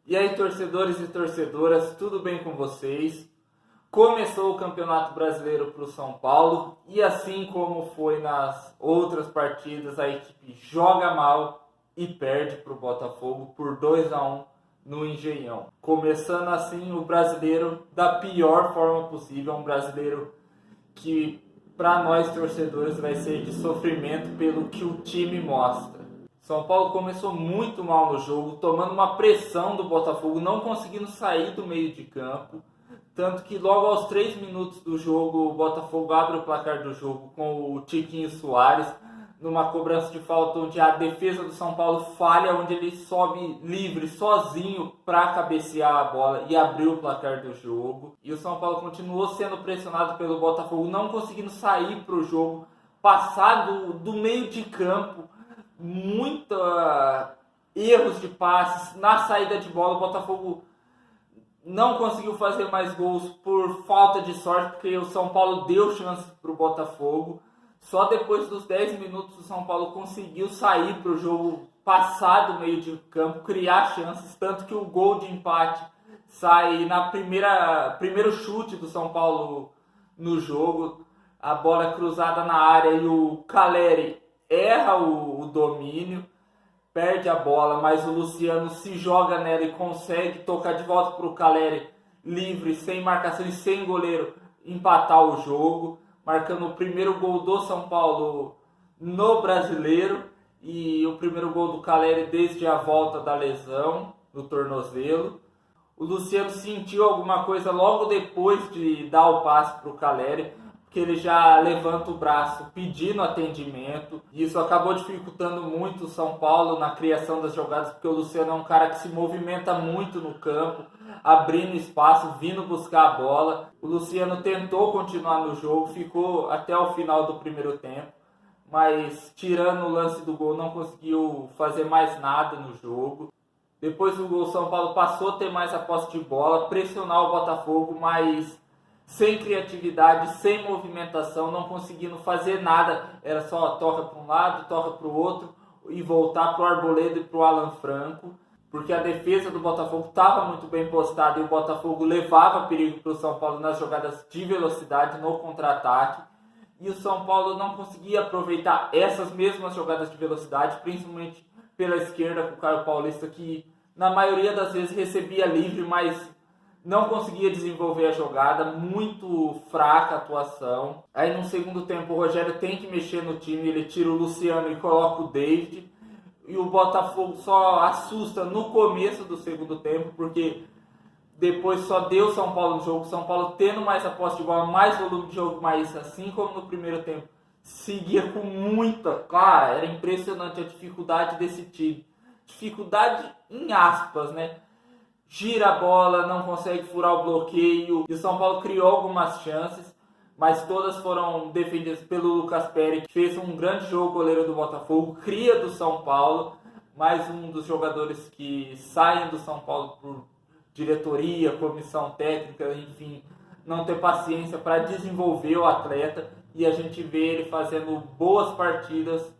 E aí, torcedores e torcedoras, tudo bem com vocês? Começou o Campeonato Brasileiro para o São Paulo e assim como foi nas outras partidas, a equipe joga mal e perde para o Botafogo por 2-1 no Engenhão. Começando assim o brasileiro da pior forma possível, um brasileiro que para nós torcedores vai ser de sofrimento pelo que o time mostra. São Paulo começou muito mal no jogo, tomando uma pressão do Botafogo, não conseguindo sair do meio de campo. Tanto que logo aos 3 minutos do jogo, o Botafogo abre o placar do jogo com o Tiquinho Soares, numa cobrança de falta onde a defesa do São Paulo falha, onde ele sobe livre, sozinho, para cabecear a bola e abrir o placar do jogo. E o São Paulo continuou sendo pressionado pelo Botafogo, não conseguindo sair para o jogo, passar do meio de campo, muitos erros de passes na saída de bola. O Botafogo não conseguiu fazer mais gols por falta de sorte, porque o São Paulo deu chance para o Botafogo. Só depois dos 10 minutos o São Paulo conseguiu sair para o jogo, passar do meio de campo, criar chances, tanto que o gol de empate sai na primeiro chute do São Paulo no jogo. A bola é cruzada na área e o Caleri erra o domínio, perde a bola, mas o Luciano se joga nela e consegue tocar de volta para o Caleri livre, sem marcação e sem goleiro, empatar o jogo, marcando o primeiro gol do São Paulo no Brasileiro e o primeiro gol do Caleri desde a volta da lesão no tornozelo. O Luciano sentiu alguma coisa logo depois de dar o passe para o Caleri, que ele já levanta o braço pedindo atendimento. Isso acabou dificultando muito o São Paulo na criação das jogadas, porque o Luciano é um cara que se movimenta muito no campo, abrindo espaço, vindo buscar a bola. O Luciano tentou continuar no jogo, ficou até o final do primeiro tempo, mas tirando o lance do gol não conseguiu fazer mais nada no jogo. Depois do gol, o São Paulo passou a ter mais a posse de bola, pressionar o Botafogo, mas sem criatividade, sem movimentação, não conseguindo fazer nada. Era só toca para um lado, toca para o outro e voltar para o Arboleda e para o Alan Franco, porque a defesa do Botafogo estava muito bem postada e o Botafogo levava perigo para o São Paulo nas jogadas de velocidade, no contra-ataque, e o São Paulo não conseguia aproveitar essas mesmas jogadas de velocidade, principalmente pela esquerda com o Caio Paulista, que na maioria das vezes recebia livre, mas não conseguia desenvolver a jogada, muito fraca a atuação. Aí no segundo tempo o Rogério tem que mexer no time, ele tira o Luciano e coloca o David. E o Botafogo só assusta no começo do segundo tempo, porque depois só deu São Paulo no jogo. São Paulo tendo mais a posse de bola, mais volume de jogo, mas assim como no primeiro tempo, seguia com muita... Cara, era impressionante a dificuldade desse time. Dificuldade em aspas, né? Gira a bola, não consegue furar o bloqueio. E o São Paulo criou algumas chances, mas todas foram defendidas pelo Lucas Perry, que fez um grande jogo, goleiro do Botafogo, cria do São Paulo, mais um dos jogadores que saem do São Paulo por diretoria, comissão técnica, enfim, não ter paciência para desenvolver o atleta, e a gente vê ele fazendo boas partidas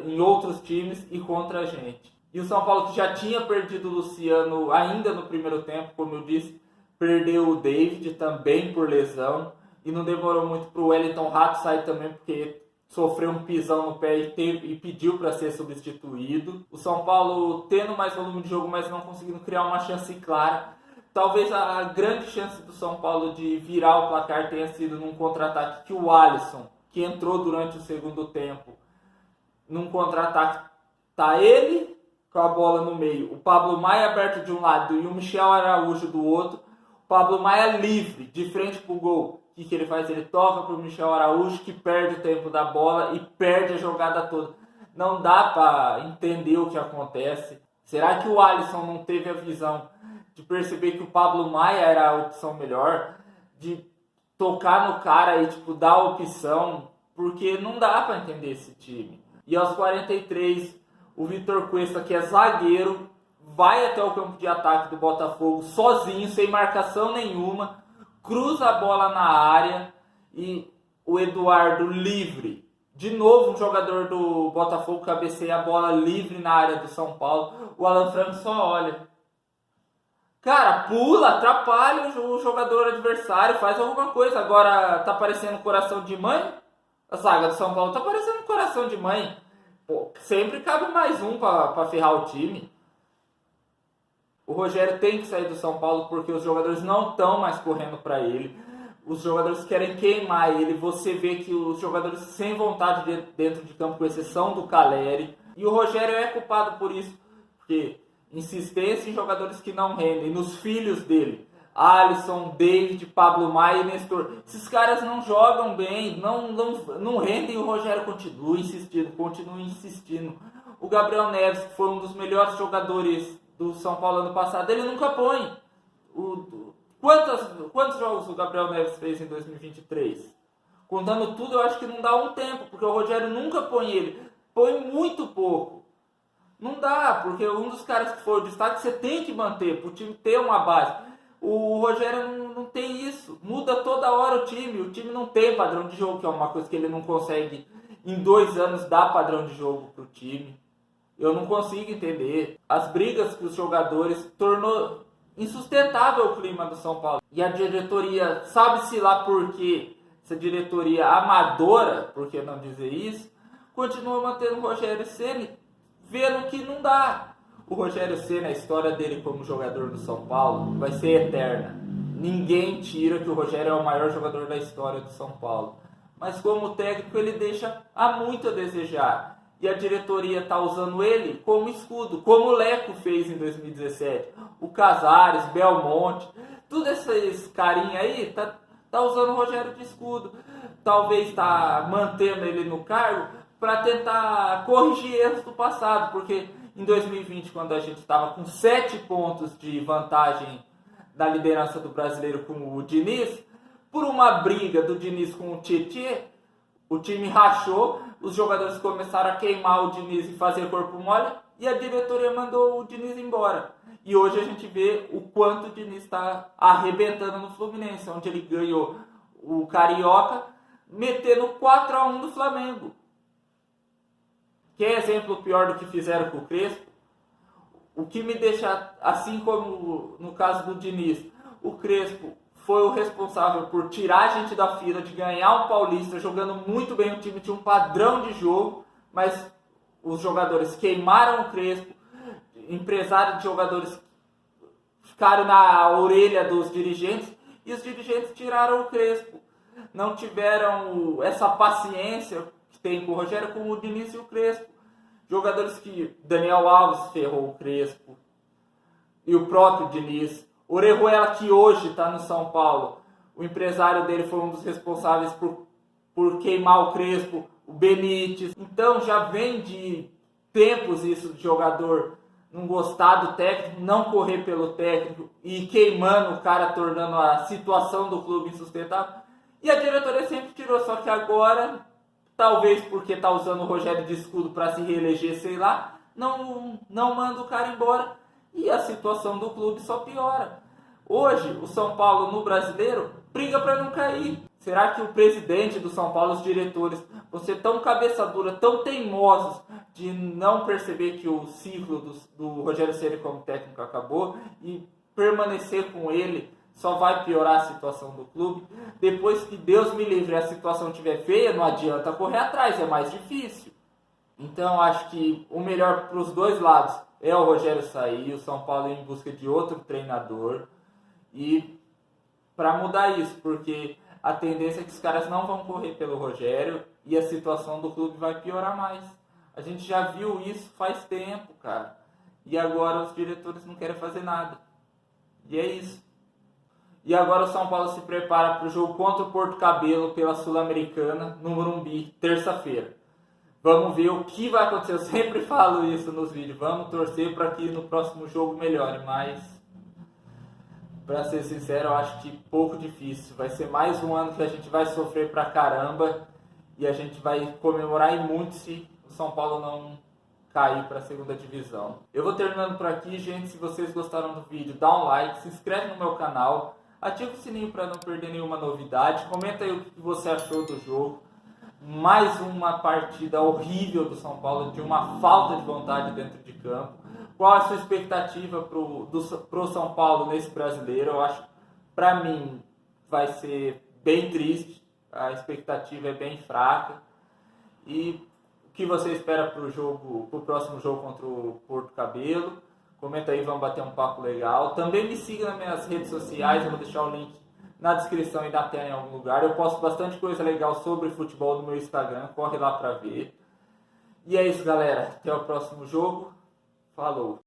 em outros times e contra a gente. E o São Paulo, que já tinha perdido o Luciano ainda no primeiro tempo, como eu disse, perdeu o David também por lesão. E não demorou muito para o Wellington Rato sair também, porque sofreu um pisão no pé e pediu para ser substituído. O São Paulo tendo mais volume de jogo, mas não conseguindo criar uma chance clara. Talvez a grande chance do São Paulo de virar o placar tenha sido num contra-ataque que o Alisson, que entrou durante o segundo tempo, num contra-ataque, tá ele com a bola no meio, o Pablo Maia aberto de um lado e o Michel Araújo do outro. O Pablo Maia livre, de frente pro gol. O que ele faz? Ele toca pro Michel Araújo, que perde o tempo da bola e perde a jogada toda. Não dá para entender o que acontece. Será que o Alisson não teve a visão de perceber que o Pablo Maia era a opção melhor? De tocar no cara e dar a opção? Porque não dá para entender esse time. E aos 43, o Vitor Cuesta, que é zagueiro, vai até o campo de ataque do Botafogo sozinho, sem marcação nenhuma, cruza a bola na área e o Eduardo livre. De novo um jogador do Botafogo cabeceia a bola livre na área do São Paulo. O Alan Franco só olha. Cara, pula, atrapalha o jogador adversário, faz alguma coisa. Agora tá parecendo coração de mãe? A zaga do São Paulo tá parecendo coração de mãe. Pô, sempre cabe mais um pra ferrar o time. O Rogério tem que sair do São Paulo porque os jogadores não estão mais correndo para ele. Os jogadores querem queimar ele. Você vê que os jogadores sem vontade dentro de campo, com exceção do Caleri. E o Rogério é culpado por isso. Porque insistência em jogadores que não rendem. Nos filhos dele. Alisson, David, Pablo Maia e Nestor. Esses caras não jogam bem, não rendem. O Rogério continua insistindo. O Gabriel Neves, que foi um dos melhores jogadores do São Paulo ano passado, ele nunca põe. Quantos jogos o Gabriel Neves fez em 2023? Contando tudo, eu acho que não dá um tempo, porque o Rogério nunca põe ele. Põe muito pouco. Não dá, porque um dos caras que foi o destaque, você tem que manter, para o time ter uma base. O Rogério não tem isso. Muda toda hora o time. O time não tem padrão de jogo, que é uma coisa que ele não consegue em 2 anos dar padrão de jogo para o time. Eu não consigo entender. As brigas com os jogadores tornou insustentável o clima do São Paulo. E a diretoria, sabe-se lá por quê, essa diretoria amadora, por que não dizer isso, continua mantendo o Rogério Ceni, vendo que não dá. O Rogério Ceni, a história dele como jogador do São Paulo vai ser eterna. Ninguém tira que o Rogério é o maior jogador da história do São Paulo. Mas como técnico ele deixa há muito a desejar. E a diretoria está usando ele como escudo, como o Leco fez em 2017. O Casares, Belmonte, todos esses carinha aí tá usando o Rogério de escudo. Talvez está mantendo ele no cargo para tentar corrigir erros do passado, porque em 2020, quando a gente estava com 7 pontos de vantagem na liderança do Brasileiro com o Diniz, por uma briga do Diniz com o Tietê, o time rachou, os jogadores começaram a queimar o Diniz e fazer corpo mole, e a diretoria mandou o Diniz embora. E hoje a gente vê o quanto o Diniz está arrebentando no Fluminense, onde ele ganhou o Carioca, metendo 4-1 do Flamengo. Quer exemplo pior do que fizeram com o Crespo? O que me deixa, assim como no caso do Diniz, o Crespo foi o responsável por tirar a gente da fila de ganhar o Paulista, jogando muito bem. O time tinha um padrão de jogo, mas os jogadores queimaram o Crespo, empresários de jogadores ficaram na orelha dos dirigentes e os dirigentes tiraram o Crespo. Não tiveram essa paciência que tem com o Rogério, com o Diniz e o Crespo. Jogadores que Daniel Alves ferrou o Crespo e o próprio Diniz. Orejuela, que hoje está no São Paulo, o empresário dele foi um dos responsáveis por queimar o Crespo, o Benítez. Então já vem de tempos isso de jogador não gostar do técnico, não correr pelo técnico e queimando o cara, tornando a situação do clube insustentável. E a diretoria sempre tirou, só que agora, talvez porque está usando o Rogério de escudo para se reeleger, sei lá, não manda o cara embora. E a situação do clube só piora. Hoje, o São Paulo no Brasileiro briga para não cair. Será que o presidente do São Paulo, os diretores, vão ser tão cabeça dura, tão teimosos de não perceber que o ciclo do Rogério Ceni como técnico acabou e permanecer com ele só vai piorar a situação do clube? Depois que Deus me livre a situação estiver feia, não adianta correr atrás, é mais difícil. Então acho que o melhor para os dois lados é o Rogério sair, o São Paulo ir em busca de outro treinador e para mudar isso, porque a tendência é que os caras não vão correr pelo Rogério e a situação do clube vai piorar mais. A gente já viu isso faz tempo, cara. E agora os diretores não querem fazer nada. E é isso. E agora o São Paulo se prepara para o jogo contra o Porto Cabelo pela Sul-Americana no Morumbi, terça-feira. Vamos ver o que vai acontecer. Eu sempre falo isso nos vídeos. Vamos torcer para que no próximo jogo melhore. Mas, para ser sincero, eu acho que pouco difícil. Vai ser mais um ano que a gente vai sofrer pra caramba. E a gente vai comemorar e muito se o São Paulo não cair para a segunda divisão. Eu vou terminando por aqui, gente. Se vocês gostaram do vídeo, dá um like, se inscreve no meu canal. Ativa o sininho para não perder nenhuma novidade. Comenta aí o que você achou do jogo. Mais uma partida horrível do São Paulo, de uma falta de vontade dentro de campo. Qual a sua expectativa pro São Paulo nesse brasileiro? Eu acho, para mim, vai ser bem triste. A expectativa é bem fraca. E o que você espera pro próximo jogo contra o Porto Cabelo? Comenta aí, vamos bater um papo legal. Também me siga nas minhas redes sociais, eu vou deixar o link na descrição e na tela em algum lugar. Eu posto bastante coisa legal sobre futebol no meu Instagram, corre lá pra ver. E é isso, galera. Até o próximo jogo. Falou!